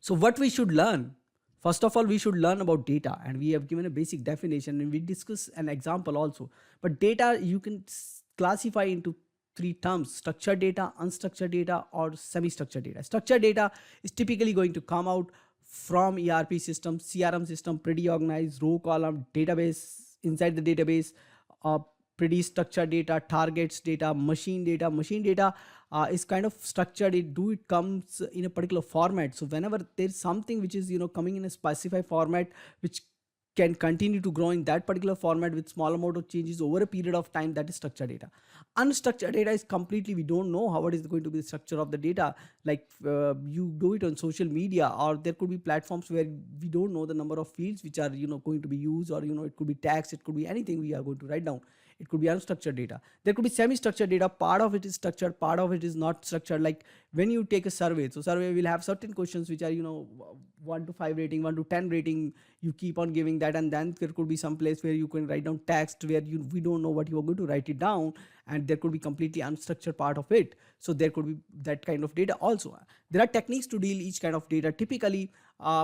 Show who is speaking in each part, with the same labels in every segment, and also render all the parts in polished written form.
Speaker 1: So what we should learn? First of all, we should learn about data, and we have given a basic definition, and we discuss an example also. But data you can classify into three terms: structured data, unstructured data, or semi-structured data. Structured data is typically going to come out from ERP system, CRM system, pretty organized, row column, database, inside the database, uh, pretty structured data, targets data, machine data is kind of structured. It comes in a particular format. So whenever there's something which is coming in a specified format, which can continue to grow in that particular format with small amount of changes over a period of time, that is structured data. Unstructured data is completely, we don't know how it is going to be the structure of the data. Like you do it on social media, or there could be platforms where we don't know the number of fields which are going to be used, or it could be tags, it could be anything we are going to write down. It could be unstructured data. There could be semi-structured data. Part of it is structured, part of it is not structured. Like when you take a survey, so survey will have certain questions which are 1 to 5 rating, 1 to 10 rating. You keep on giving that, and then there could be some place where you can write down text where we don't know what you are going to write it down, and there could be completely unstructured part of it. So there could be that kind of data also. There are techniques to deal each kind of data. Typically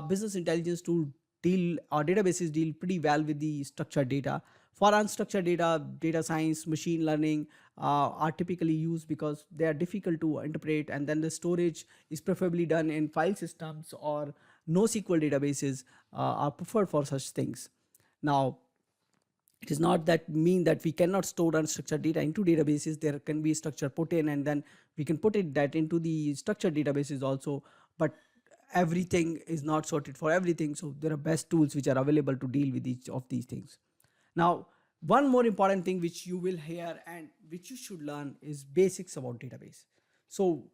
Speaker 1: business intelligence tool deal, or databases deal pretty well with the structured data. For unstructured data, data science, machine learning are typically used because they are difficult to interpret, and then the storage is preferably done in file systems, or NoSQL databases are preferred for such things. Now, it is not that mean that we cannot store unstructured data into databases. There can be structure put in, and then we can put it that into the structured databases also. But everything is not sorted for everything, so there are best tools which are available to deal with each of these things. Now, one more important thing which you will hear and which you should learn is basics about database. So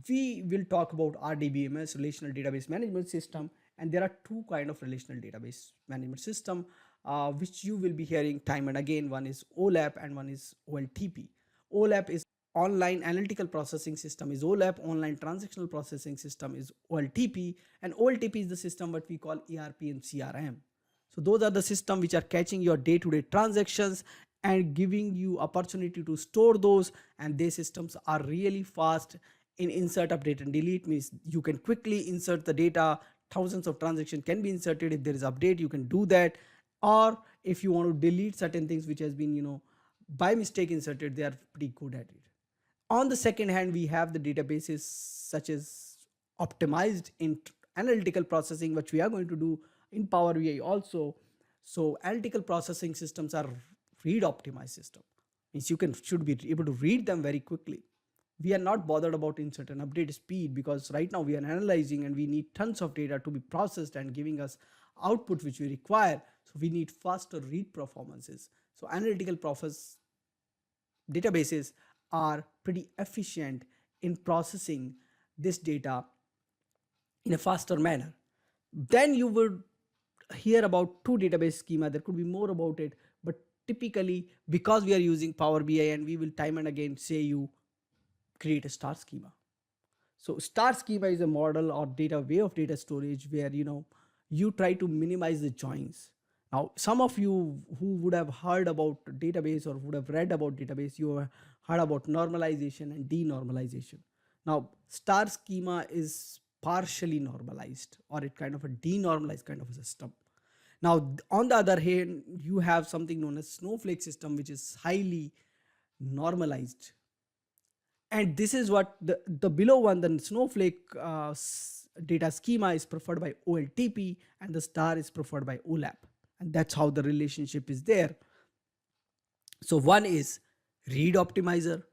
Speaker 1: we will talk about RDBMS, relational database management system, and there are two kind of relational database management system which you will be hearing time and again. One is OLAP and one is OLTP. OLAP is online analytical processing system is OLAP, online transactional processing system is OLTP, and OLTP is the system what we call ERP and CRM. So those are the system which are catching your day-to-day transactions and giving you opportunity to store those, and these systems are really fast in insert, update and delete. Means you can quickly insert the data. Thousands of transactions can be inserted. If there is update, you can do that. Or if you want to delete certain things which has been by mistake inserted, they are pretty good at it. On the second hand, we have the databases such as optimized in analytical processing, which we are going to do in Power BI also. So analytical processing systems are read optimized system. Means you should be able to read them very quickly. We are not bothered about insert and update speed, because right now we are analyzing and we need tons of data to be processed and giving us output which we require. So we need faster read performances. So analytical process databases are pretty efficient in processing this data in a faster manner. Then you would hear about two database schema. There could be more about it, but typically because we are using Power BI, and we will time and again say you create a star schema. So star schema is a model or data way of data storage where you try to minimize the joins. Now, some of you who would have heard about database or would have read about database, you have heard about normalization and denormalization. Now, star schema is partially normalized, or it kind of a denormalized kind of a system. Now, on the other hand, you have something known as Snowflake system, which is highly normalized. And this is what the below one, the Snowflake data schema is preferred by OLTP, and the star is preferred by OLAP. And that's how the relationship is there. So one is read optimizer,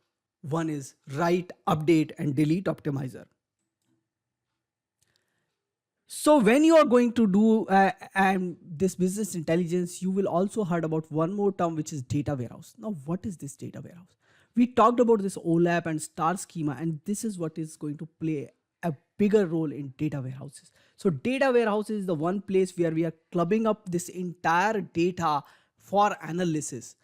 Speaker 1: one is write, update and delete optimizer. So when you are going to do this business intelligence, you will also heard about one more term, which is data warehouse. Now, what is this data warehouse? We talked about this OLAP and star schema, and this is what is going to play a bigger role in data warehouses. So data warehouse is the one place where we are clubbing up this entire data for analysis.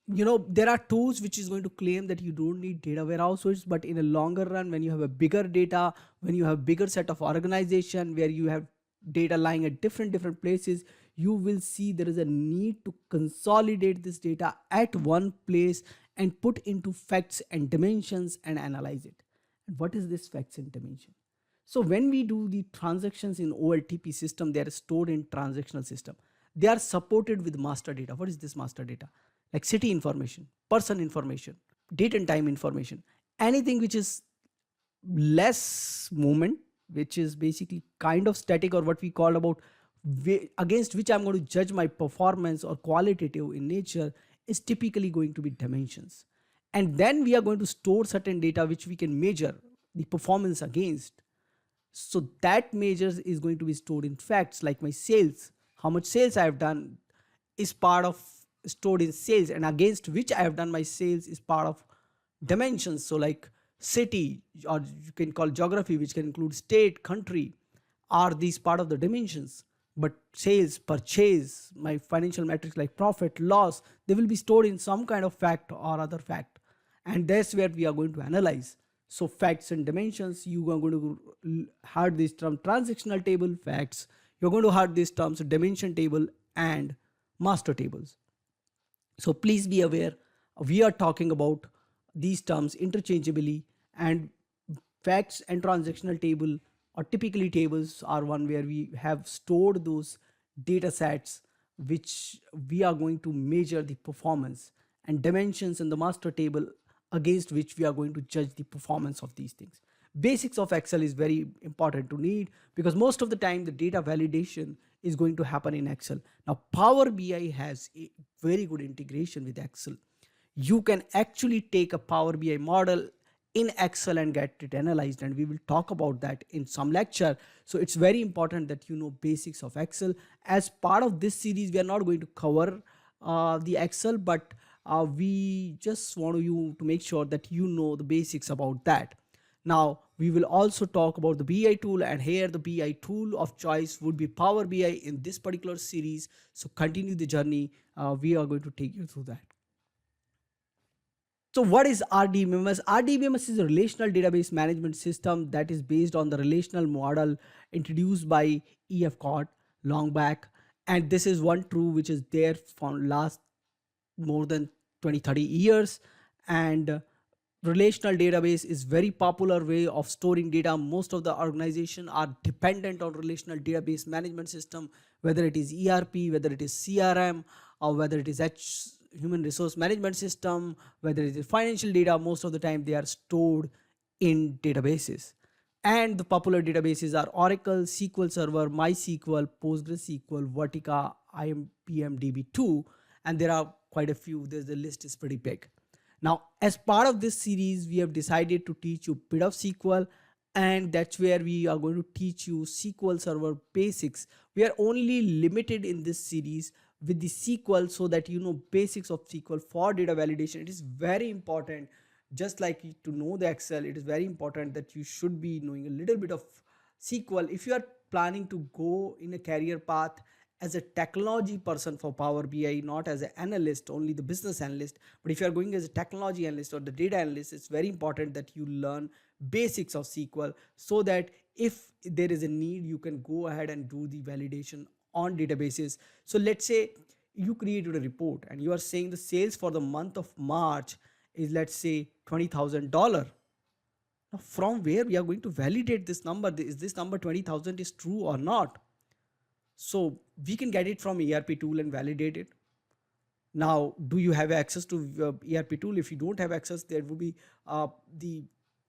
Speaker 1: There are tools which is going to claim that you don't need data warehouses, but in a longer run, when you have a bigger data, when you have bigger set of organization where you have data lying at different places, you will see there is a need to consolidate this data at one place and put into facts and dimensions and analyze it. And what is this facts and dimension? So when we do the transactions in OLTP system, they are stored in transactional system. They are supported with master data. What is this master data? Like city information, person information, date and time information, anything which is less movement, which is basically kind of static, or what we call about against which I'm going to judge my performance or qualitative in nature, is typically going to be dimensions. And then we are going to store certain data which we can measure the performance against. So that measures is going to be stored in facts, like my sales, how much sales I have done is part of stored in sales, and against which I have done my sales is part of dimensions. So like city, or you can call geography, which can include state, country, are these part of the dimensions. But sales, purchase, my financial metrics like profit, loss, they will be stored in some kind of fact or other fact, and that's where we are going to analyze. So facts and dimensions, you are going to have this term transactional table facts, you're going to have these terms dimension table and master tables. So please be aware, we are talking about these terms interchangeably, and facts and transactional table, or typically tables, are one where we have stored those data sets which we are going to measure the performance, and dimensions in the master table against which we are going to judge the performance of these things. Basics of Excel is very important to need, because most of the time the data validation is going to happen in Excel. Now Power BI has a very good integration with Excel. You can actually take a Power BI model in Excel and get it analyzed, and we will talk about that in some lecture. So it's very important that you know basics of Excel. As part of this series, we are not going to cover the Excel, but we just want you to make sure that you know the basics about that. Now we will also talk about the BI tool, and here the BI tool of choice would be Power BI in this particular series. So continue the journey. We are going to take you through that. So what is RDBMS? RDBMS is a relational database management system that is based on the relational model introduced by E.F. Cott long back. And this is one true which is there for last more than 20-30 years. And relational database is very popular way of storing data. Most of the organization are dependent on relational database management system, whether it is ERP, whether it is CRM, or whether it is human resource management system, whether it is financial data. Most of the time they are stored in databases. And the popular databases are Oracle, SQL Server, MySQL, PostgreSQL, Vertica, IBM DB2, and there are quite a few. The list is pretty big. Now, as part of this series, we have decided to teach you a bit of SQL, and that's where we are going to teach you SQL Server basics. We are only limited in this series with the SQL so that you know basics of SQL for data validation. It is very important. Just like to know the Excel, it is very important that you should be knowing a little bit of SQL if you are planning to go in a career path as a technology person for Power BI, not as an analyst, only the business analyst. But if you are going as a technology analyst or the data analyst, it's very important that you learn basics of SQL, so that if there is a need, you can go ahead and do the validation on databases. So let's say you created a report and you are saying the sales for the month of March is, let's say, $20,000. Now from where we are going to validate this number? Is this number 20,000 is true or not? So we can get it from ERP tool and validate it. Now, do you have access to ERP tool? If you don't have access, there will be the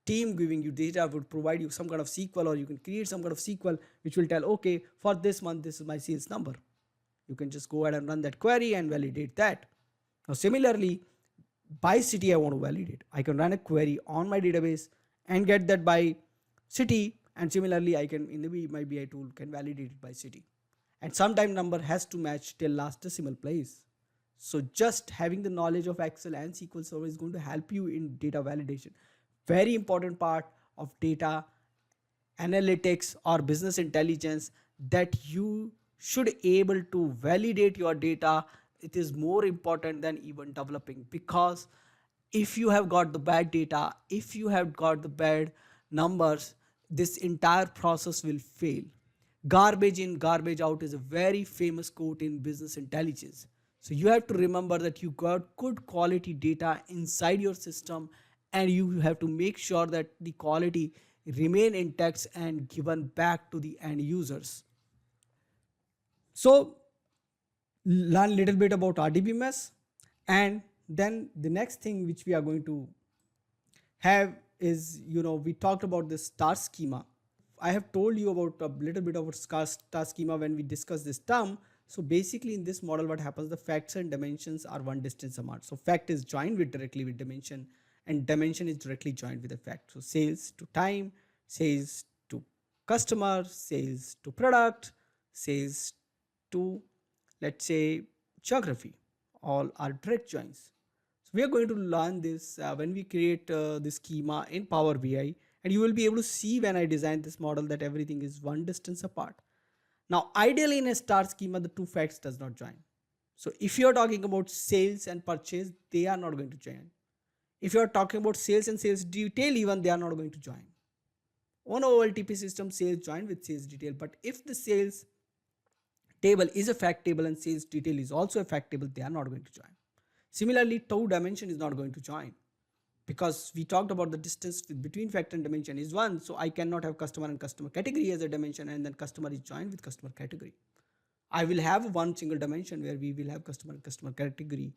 Speaker 1: team giving you data would provide you some kind of SQL, or you can create some kind of SQL which will tell, okay, for this month, this is my sales number. You can just go ahead and run that query and validate that. Now, similarly, by city, I want to validate. I can run a query on my database and get that by city. And similarly, I can, in my BI tool, can validate it by city. And sometime number has to match till last decimal place. So just having the knowledge of Excel and SQL Server is going to help you in data validation. Very important part of data analytics or business intelligence, that you should able to validate your data. It is more important than even developing, because if you have got the bad data, if you have got the bad numbers, this entire process will fail. Garbage in, garbage out is a very famous quote in business intelligence. So you have to remember that you got good quality data inside your system, and you have to make sure that the quality remain intact and given back to the end users. So learn little bit about RDBMS, and then the next thing which we are going to have is, we talked about this star schema. I have told you about a little bit about star schema when we discussed this term. So basically in this model what happens, the facts and dimensions are one distance apart. So fact is joined with directly with dimension, and dimension is directly joined with the fact. So sales to time, sales to customer, sales to product, sales to, let's say, geography, all are direct joins. So we are going to learn this when we create this schema in Power BI, and you will be able to see when I design this model that everything is one distance apart. Now, ideally in a star schema, the two facts does not join. So if you are talking about sales and purchase, they are not going to join. If you are talking about sales and sales detail, even they are not going to join. On OLTP system, sales join with sales detail, but if the sales table is a fact table and sales detail is also a fact table, they are not going to join. Similarly, two dimension is not going to join, because we talked about the distance between fact and dimension is 1. So I cannot have customer and customer category as a dimension and then customer is joined with customer category. I will have one single dimension where we will have customer and customer category.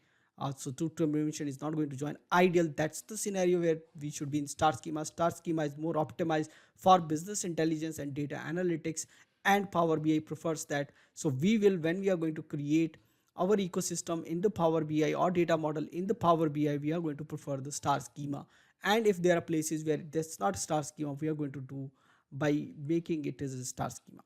Speaker 1: So two dimension is not going to join. Ideal, that's the scenario where we should be in star schema. Star schema is more optimized for business intelligence and data analytics, and Power BI prefers that. So we will, when we are going to create our ecosystem in the Power BI or data model in the Power BI, we are going to prefer the star schema. And if there are places where that's not star schema, we are going to do by making it as a star schema.